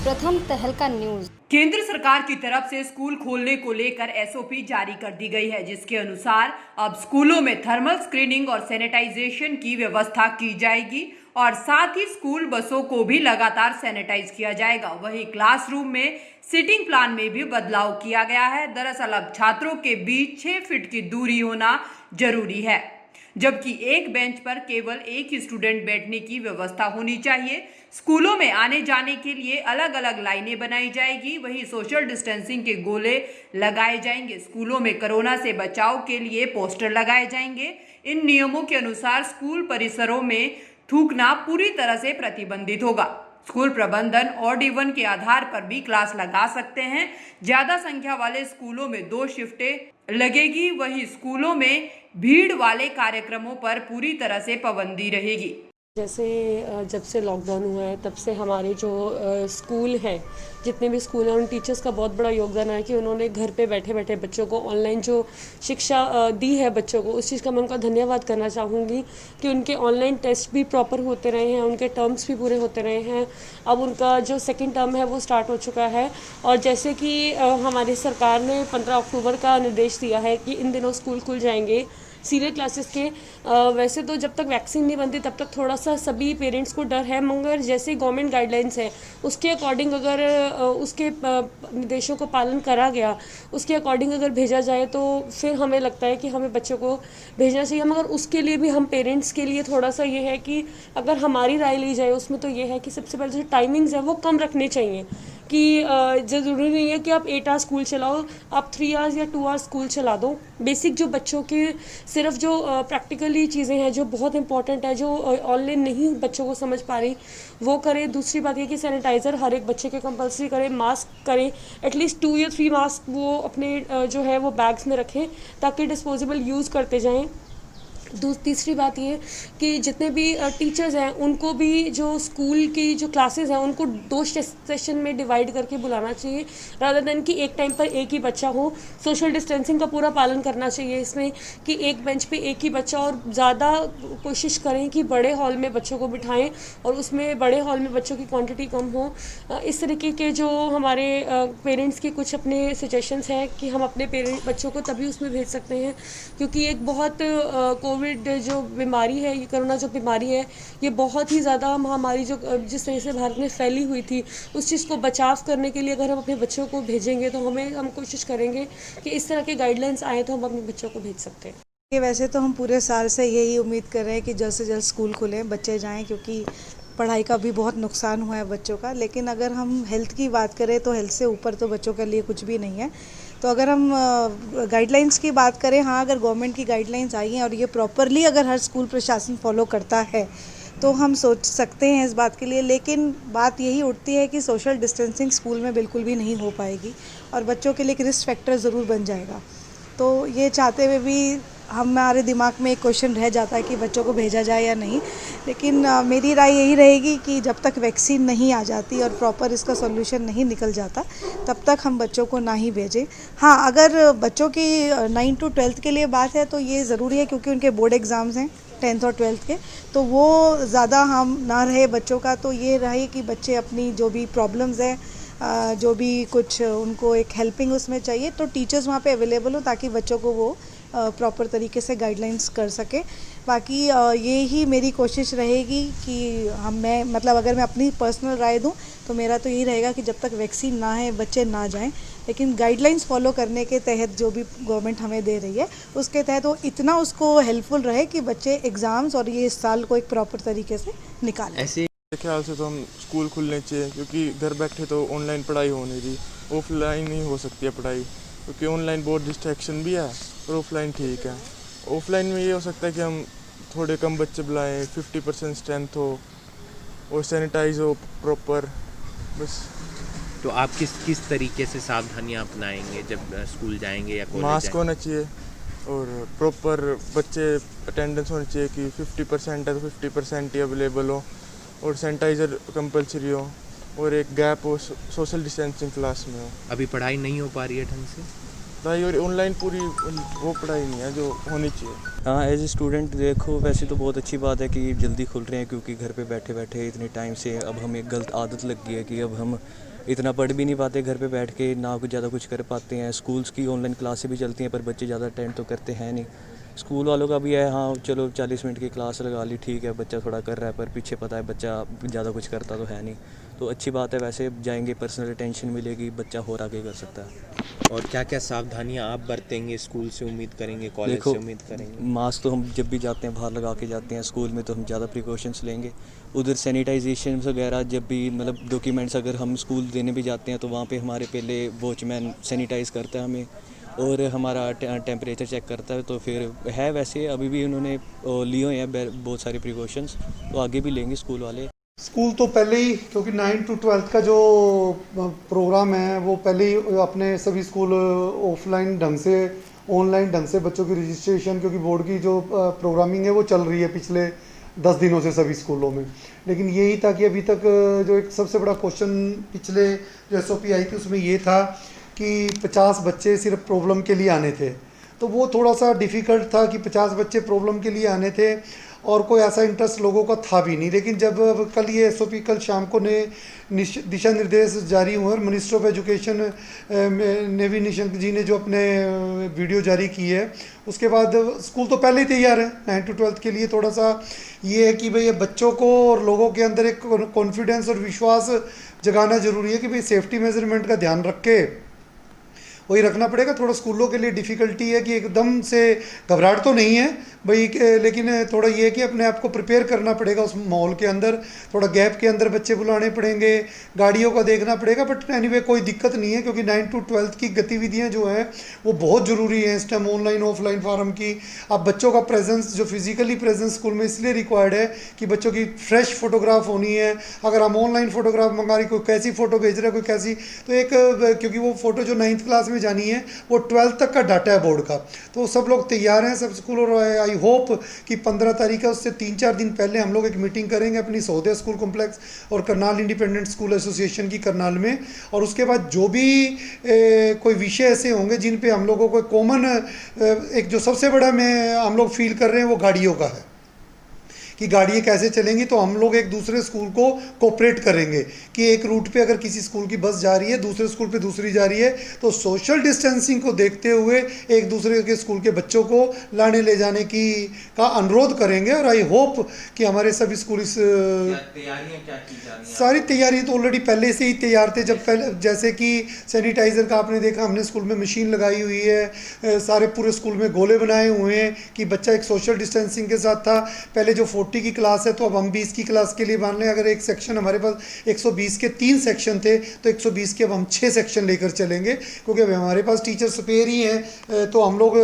प्रथम तहलका न्यूज। केंद्र सरकार की तरफ से स्कूल खोलने को लेकर एसओपी जारी कर दी गई है, जिसके अनुसार अब स्कूलों में थर्मल स्क्रीनिंग और सैनिटाइजेशन की व्यवस्था की जाएगी और साथ ही स्कूल बसों को भी लगातार सैनिटाइज किया जाएगा। वहीं क्लासरूम में सीटिंग प्लान में भी बदलाव किया गया है। दरअसल अब छात्रों के बीच 6 फीट की दूरी होना जरूरी है, जबकि एक बेंच पर केवल एक ही स्टूडेंट बैठने की व्यवस्था होनी चाहिए। स्कूलों में आने जाने के लिए अलग अलग लाइनें बनाई जाएगी। वहीं सोशल डिस्टेंसिंग के गोले लगाए जाएंगे। स्कूलों में कोरोना से बचाव के लिए पोस्टर लगाए जाएंगे। इन नियमों के अनुसार स्कूल परिसरों में थूकना पूरी तरह से प्रतिबंधित होगा। स्कूल प्रबंधन ऑड इवन के आधार पर भी क्लास लगा सकते हैं। ज्यादा संख्या वाले स्कूलों में 2 शिफ्टें लगेगी। वहीं स्कूलों में भीड़ वाले कार्यक्रमों पर पूरी तरह से पाबंदी रहेगी। जैसे जब से लॉकडाउन हुआ है तब से हमारे जो स्कूल हैं, जितने भी स्कूल हैं, उन टीचर्स का बहुत बड़ा योगदान है कि उन्होंने घर पे बैठे बैठे बच्चों को ऑनलाइन जो शिक्षा दी है बच्चों को, उस चीज़ का मैं उनका धन्यवाद करना चाहूँगी कि उनके ऑनलाइन टेस्ट भी प्रॉपर होते रहे हैं, उनके टर्म्स भी पूरे होते रहे हैं। अब उनका जो सेकेंड टर्म है वो स्टार्ट हो चुका है और जैसे कि हमारी सरकार ने 15 अक्टूबर का निर्देश दिया है कि इन दिनों स्कूल खुल जाएंगे सीनियर क्लासेस के। वैसे तो जब तक वैक्सीन नहीं बनती तब तक थोड़ा सा सभी पेरेंट्स को डर है, मगर जैसे गवर्नमेंट गाइडलाइंस है उसके अकॉर्डिंग अगर उसके निर्देशों को पालन करा गया, उसके अकॉर्डिंग अगर भेजा जाए तो फिर हमें लगता है कि हमें बच्चों को भेजना चाहिए। मगर उसके लिए भी हम पेरेंट्स के लिए थोड़ा सा ये है कि अगर हमारी राय ली जाए उसमें तो ये है कि सबसे पहले जो टाइमिंग्स हैं वो कम रखने चाहिए कि ज़रूरी नहीं है कि आप 8 आवर्स स्कूल चलाओ, आप 3 आवर्स या 2 आवर्स स्कूल चला दो। बेसिक जो बच्चों के सिर्फ जो प्रैक्टिकली चीज़ें हैं जो बहुत इंपॉर्टेंट है, जो ऑनलाइन नहीं बच्चों को समझ पा रही, वो करें। दूसरी बात ये कि सैनिटाइज़र हर एक बच्चे के कंपलसरी करें, मास्क करें, एटलीस्ट 2 या 3 मास्क वो अपने जो है वो बैग्स में रखें ताकि डिस्पोजेबल यूज़ करते जाएँ। तीसरी बात ये कि जितने भी टीचर्स हैं उनको भी जो स्कूल की जो क्लासेस हैं उनको 2 सेशन में डिवाइड करके बुलाना चाहिए, रादर देन कि एक टाइम पर एक ही बच्चा हो। सोशल डिस्टेंसिंग का पूरा पालन करना चाहिए इसमें कि एक बेंच पे एक ही बच्चा, और ज़्यादा कोशिश करें कि बड़े हॉल में बच्चों को बिठाएं और उसमें बड़े हॉल में बच्चों की क्वांटिटी कम हो। इस तरीके के जो हमारे पेरेंट्स के कुछ अपने सजेशंस हैं कि हम अपने बच्चों को तभी उसमें भेज सकते हैं, क्योंकि एक बहुत कोविड जो बीमारी है, ये कोरोना जो बीमारी है, ये बहुत ही ज़्यादा महामारी जो जिस तरह से भारत में फैली हुई थी, उस चीज़ को बचाव करने के लिए अगर हम अपने बच्चों को भेजेंगे तो हम कोशिश करेंगे कि इस तरह के गाइडलाइंस आए तो हम अपने बच्चों को भेज सकते हैं। कि वैसे तो हम पूरे साल से यही उम्मीद कर रहे हैं कि जल्द से जल्द स्कूल खुलें, बच्चे जाएं, क्योंकि पढ़ाई का भी बहुत नुकसान हुआ है बच्चों का। लेकिन अगर हम हेल्थ की बात करें तो हेल्थ से ऊपर तो बच्चों के लिए कुछ भी नहीं है। तो अगर हम गाइडलाइंस की बात करें, हाँ, अगर गवर्नमेंट की गाइडलाइंस आई हैं और ये प्रॉपरली अगर हर स्कूल प्रशासन फॉलो करता है तो हम सोच सकते हैं इस बात के लिए। लेकिन बात यही उठती है कि सोशल डिस्टेंसिंग स्कूल में बिल्कुल भी नहीं हो पाएगी और बच्चों के लिए एक रिस्क फैक्टर ज़रूर बन जाएगा। तो ये चाहते हुए भी हमारे दिमाग में एक क्वेश्चन रह जाता है कि बच्चों को भेजा जाए या नहीं। लेकिन मेरी राय यही रहेगी कि जब तक वैक्सीन नहीं आ जाती और प्रॉपर इसका सॉल्यूशन नहीं निकल जाता तब तक हम बच्चों को ना ही भेजें। हाँ, अगर बच्चों की 9 to 12 के लिए बात है तो ये ज़रूरी है, क्योंकि उनके बोर्ड एग्ज़ाम्स हैं 10th और 12th के, तो वो ज़्यादा हम ना रहे बच्चों का। तो ये रहे कि बच्चे अपनी जो भी प्रॉब्लम्स हैं, जो भी कुछ उनको एक हेल्पिंग उसमें चाहिए, तो टीचर्स वहाँ पे अवेलेबल हो ताकि बच्चों को वो प्रॉपर तरीके से गाइडलाइंस कर सके। बाकी ये ही मेरी कोशिश रहेगी कि अगर मैं अपनी पर्सनल राय दूं तो मेरा तो यही रहेगा कि जब तक वैक्सीन ना है बच्चे ना जाएं, लेकिन गाइडलाइंस फॉलो करने के तहत जो भी गवर्नमेंट हमें दे रही है उसके तहत वो इतना उसको हेल्पफुल रहे कि बच्चे एग्ज़ाम्स और ये इस साल को एक प्रॉपर तरीके से निकालें। ऐसे मेरे ख्याल से तो हम स्कूल खुलने चाहिए, क्योंकि घर बैठे तो ऑनलाइन पढ़ाई हो नहीं रही, ऑफलाइन ही हो सकती है पढ़ाई, क्योंकि ऑनलाइन बहुत डिस्ट्रैक्शन भी है और ऑफलाइन ठीक है। ऑफलाइन में ये हो सकता है कि हम थोड़े कम बच्चे बुलाएं, 50% स्ट्रेंथ हो और सैनिटाइज हो प्रॉपर, बस। तो आप किस तरीके से सावधानियां अपनाएंगे जब स्कूल जाएंगे या कॉलेज? मास्क होना चाहिए और प्रॉपर बच्चे अटेंडेंस होनी चाहिए कि 50% है तो 50% ही अवेलेबल हो, और सैनिटाइज़र कंपलसरी हो, और एक गैप हो सोशल डिस्टेंसिंग क्लास में हो। अभी पढ़ाई नहीं हो पा रही है ढंग से? पढ़ाई और ऑनलाइन पूरी वो पढ़ाई नहीं है जो होनी चाहिए। हाँ, एज ए स्टूडेंट देखो वैसे तो बहुत अच्छी बात है कि जल्दी खुल रहे हैं, क्योंकि घर पे बैठे बैठे इतने टाइम से अब हमें गलत आदत लग गई है कि अब हम इतना पढ़ भी नहीं पाते घर पे बैठ के, ना कुछ ज़्यादा कुछ कर पाते हैं। स्कूल्स की ऑनलाइन क्लासें भी चलती हैं पर बच्चे ज़्यादा अटेंड तो करते हैं नहीं। स्कूल वालों का भी है, हाँ चलो 40 मिनट की क्लास लगा ली, ठीक है बच्चा थोड़ा कर रहा है, पर पीछे पता है बच्चा ज़्यादा कुछ करता तो है नहीं। तो अच्छी बात है, वैसे जाएंगे पर्सनल अटेंशन मिलेगी, बच्चा और आगे कर सकता है। और क्या क्या सावधानियां आप बरतेंगे, स्कूल से उम्मीद करेंगे, कॉलेज देखो, से उम्मीद करेंगे? मास्क तो हम जब भी जाते हैं बाहर लगा के जाते हैं, स्कूल में तो हम ज़्यादा प्रिकॉशंस लेंगे। उधर सैनिटाइजेशन वगैरह, जब भी मतलब डॉक्यूमेंट्स अगर हम स्कूल देने भी जाते हैं तो वहाँ पे हमारे पहले वॉचमैन सैनिटाइज़ करता है हमें, और हमारा टेम्परेचर चेक करता है। तो फिर है वैसे अभी भी उन्होंने लिए हुए हैं बहुत सारे प्रिकॉशंस, तो आगे भी लेंगे स्कूल वाले। स्कूल तो पहले ही, क्योंकि 9 to 12 का जो प्रोग्राम है वो पहले ही अपने सभी स्कूल ऑफलाइन ढंग से, ऑनलाइन ढंग से बच्चों की रजिस्ट्रेशन, क्योंकि बोर्ड की जो प्रोग्रामिंग है वो चल रही है पिछले 10 दिनों से सभी स्कूलों में। लेकिन यही था कि अभी तक जो एक सबसे बड़ा क्वेश्चन पिछले जो SOP आई थी उसमें ये था कि 50 बच्चे सिर्फ प्रॉब्लम के लिए आने थे। तो वो थोड़ा सा डिफ़िकल्ट था कि 50 बच्चे प्रॉब्लम के लिए आने थे और कोई ऐसा इंटरेस्ट लोगों का था भी नहीं। लेकिन जब कल ये SOP कल शाम को ने दिशा निर्देश जारी हुए और मिनिस्टर ऑफ एजुकेशन ने भी, निशंक जी ने जो अपने वीडियो जारी की है, उसके बाद स्कूल तो पहले ही तैयार है 9 to 12 के लिए। थोड़ा सा ये है कि भाई बच्चों को और लोगों के अंदर एक कॉन्फिडेंस और विश्वास जगाना ज़रूरी है कि भाई सेफ्टी मेजरमेंट का ध्यान रख के वही रखना पड़ेगा। थोड़ा स्कूलों के लिए डिफ़िकल्टी है कि एकदम से घबराहट तो नहीं है भाई, लेकिन थोड़ा ये है कि अपने आप को प्रिपेयर करना पड़ेगा उस माहौल के अंदर। थोड़ा गैप के अंदर बच्चे बुलाने पड़ेंगे, गाड़ियों का देखना पड़ेगा, बट एनीवे कोई दिक्कत नहीं है, क्योंकि 9 to 12 की गतिविधियां जो हैं वो बहुत ज़रूरी हैं इस टाइम, ऑनलाइन ऑफलाइन फार्म की। अब बच्चों का प्रेजेंस, जो फिजिकली प्रेजेंस स्कूल में इसलिए रिक्वायर्ड है कि बच्चों की फ्रेश फोटोग्राफ होनी है। अगर हम ऑनलाइन फोटोग्राफ मंगा रही, कोई कैसी फ़ोटो भेज रहा है, कोई कैसी, तो एक क्योंकि वो फ़ोटो जो 9th क्लास में जानी है वो 12th तक का डाटा है बोर्ड का। तो सब लोग तैयार हैं, सब स्कूल, और आई होप कि 15 तारीख है उससे 3-4 दिन पहले हम लोग एक मीटिंग करेंगे अपनी सौदे स्कूल कॉम्प्लेक्स और करनाल इंडिपेंडेंट स्कूल एसोसिएशन की करनाल में। और उसके बाद जो भी कोई विषय ऐसे होंगे जिन पे हम लोगों को कॉमन, एक जो सबसे बड़ा हम लोग फील कर रहे हैं वो गाड़ियों का है कि गाड़ियाँ कैसे चलेंगी। तो हम लोग एक दूसरे स्कूल को कोऑपरेट करेंगे कि एक रूट पे अगर किसी स्कूल की बस जा रही है, दूसरे स्कूल पे दूसरी जा रही है, तो सोशल डिस्टेंसिंग को देखते हुए एक दूसरे के स्कूल के बच्चों को लाने ले जाने का अनुरोध करेंगे। और आई होप कि हमारे सभी स्कूल इस तैयारियां क्या की जा रही हैं? सारी तैयारी तो ऑलरेडी पहले से ही तैयार थे। जब पहले जैसे कि सैनिटाइज़र का आपने देखा, हमने स्कूल में मशीन लगाई हुई है, सारे पूरे स्कूल में गोले बनाए हुए हैं कि बच्चा एक सोशल डिस्टेंसिंग के साथ था। पहले जो 40 की क्लास है तो अब हम 20 की क्लास के लिए मान लें, अगर एक सेक्शन हमारे पास 120 के 3 सेक्शन थे तो 120 के अब हम 6 सेक्शन लेकर चलेंगे, क्योंकि अब हमारे पास टीचर स्पेयर ही हैं। तो हम लोग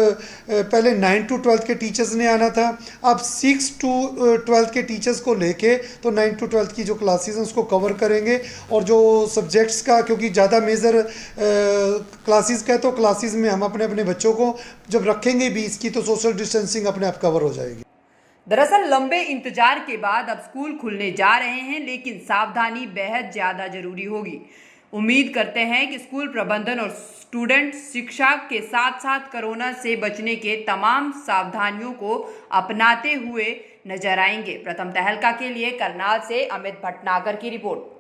पहले 9 to 12 के टीचर्स ने आना था, अब 6 to 12 के टीचर्स को लेके तो 9 to 12 की जो क्लासेस हैं उसको कवर करेंगे। और जो सब्जेक्ट्स का, क्योंकि ज़्यादा मेजर क्लासेस का है, तो क्लासेस में हम अपने अपने बच्चों को जब रखेंगे 20 की तो सोशल डिस्टेंसिंग अपने आप कवर हो जाएगी। दरअसल लंबे इंतजार के बाद अब स्कूल खुलने जा रहे हैं, लेकिन सावधानी बेहद ज़्यादा जरूरी होगी। उम्मीद करते हैं कि स्कूल प्रबंधन और स्टूडेंट शिक्षा के साथ साथ कोरोना से बचने के तमाम सावधानियों को अपनाते हुए नजर आएंगे। प्रथम तहलका के लिए करनाल से अमित भटनागर की रिपोर्ट।